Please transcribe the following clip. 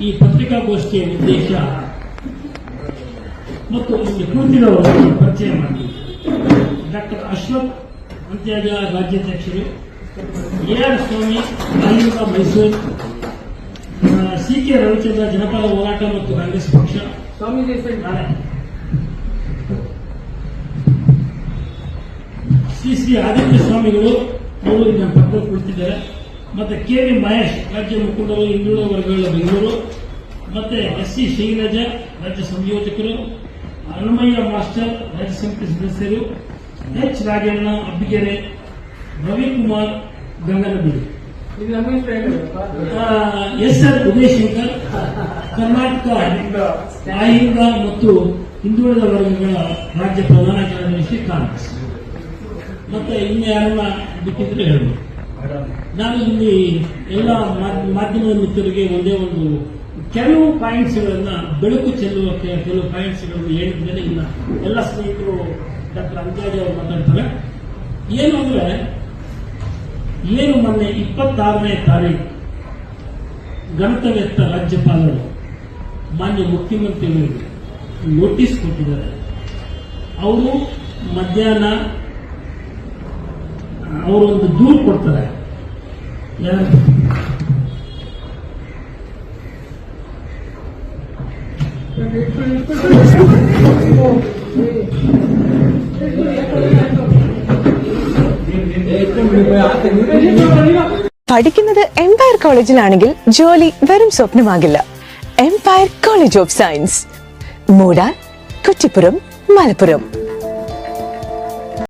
ಈ ಪತ್ರಿಕಾಗೋಷ್ಠಿಯ ಉದ್ದೇಶ ಮತ್ತು ಇಲ್ಲಿ ಕೂತಿರುವವರು ಪರಿಚಯ ಮಾಡಿ. ಡಾಕ್ಟರ್ ಅಶ್ವಥ್ ಅಂತ್ಯಾಗ ರಾಜ್ಯಾಧ್ಯಕ್ಷರು, ಎಆರ್ ಸ್ವಾಮಿ ಆಯುಧ ಮೈಸೂರು, ಸಿಕೆ ರವಿಚಂದ್ರ ಜನಪದ ಹೋರಾಟ ಮತ್ತು ಕಾಂಗ್ರೆಸ್ ಪಕ್ಷ, ಶ್ರೀ ಆದಿತ್ಯ ಸ್ವಾಮಿಗಳು ಅವರು ನಮ್ಮ ಪಕ್ಕದಲ್ಲಿ ಕುಳಿತಿದ್ದಾರೆ, ಮತ್ತೆ ಕೆವಿ ಮಹೇಶ್ ರಾಜ್ಯ ಮುಖಂಡರು ಹಿಂದುಳಿದ ವರ್ಗಗಳ ಬೆಂಗಳೂರು, ಮತ್ತೆ ಎಸ್ಸಿ ಶೈಲಜಾ ರಾಜ್ಯ ಸಂಯೋಜಕರು, ಹನುಮಯ್ಯ ಮಾಸ್ಟರ್ ರಾಜ್ಯ ಸಮಿತಿ ಸದಸ್ಯರು, H Rajanna Abbigere, Ravikumar Ganganabeedu, S R Udayashankar Karnataka Ahinda ಮತ್ತು ಹಿಂದುಳಿದ ವರ್ಗಗಳ ರಾಜ್ಯ ಪ್ರಧಾನ ಕಾರ್ಯದರ್ಶಿ ಕಾಂಗ್ರೆಸ್. ಮತ್ತೆ ಇನ್ಯಾರನ್ನ ಬಿಟ್ಟಿದ್ರೆ ಹೇಳಬಹುದು. ನಾನು ಇಲ್ಲಿ ಎಲ್ಲ ಮಾಧ್ಯಮದ ಮಿತ್ರರಿಗೆ ಒಂದೇ ಒಂದು ಕೆಲವು ಪಾಯಿಂಟ್ಸ್ಗಳನ್ನ ಬೆಳಕು ಚೆಲ್ಲುವ ಕೆಲವು ಪಾಯಿಂಟ್ಸ್ಗಳನ್ನು ಹೇಳಿದ್ದೇನೆ. ಇಲ್ಲ ಎಲ್ಲ ಸ್ನೇಹಿತರು ಡಾಕ್ಟರ್ ಅಂತ್ಯಾಜ ಅವರು ಮಾತಾಡ್ತಾರೆ. ಏನು ಅಂದ್ರೆ, ಏನು ಮೊನ್ನೆ 26ನೇ ತಾರೀಕು ಗಣತವ್ಯಸ್ಥ ರಾಜ್ಯಪಾಲರು ಮಾನ್ಯ ಮುಖ್ಯಮಂತ್ರಿಗಳಿಗೆ ನೋಟಿಸ್ ಕೊಟ್ಟಿದ್ದಾರೆ. ಅವರು ಮಧ್ಯಾಹ್ನ ಅವರೊಂದು ದೂರು ಕೊಡ್ತಾರೆ. പഠിക്കുന്നത് എംപയർ കോളേജിലാണെങ്കിൽ ജോലി വെറും സ്വപ്നമാകില്ല. Empire College of Science, Moodal, Kuttippuram, Malappuram.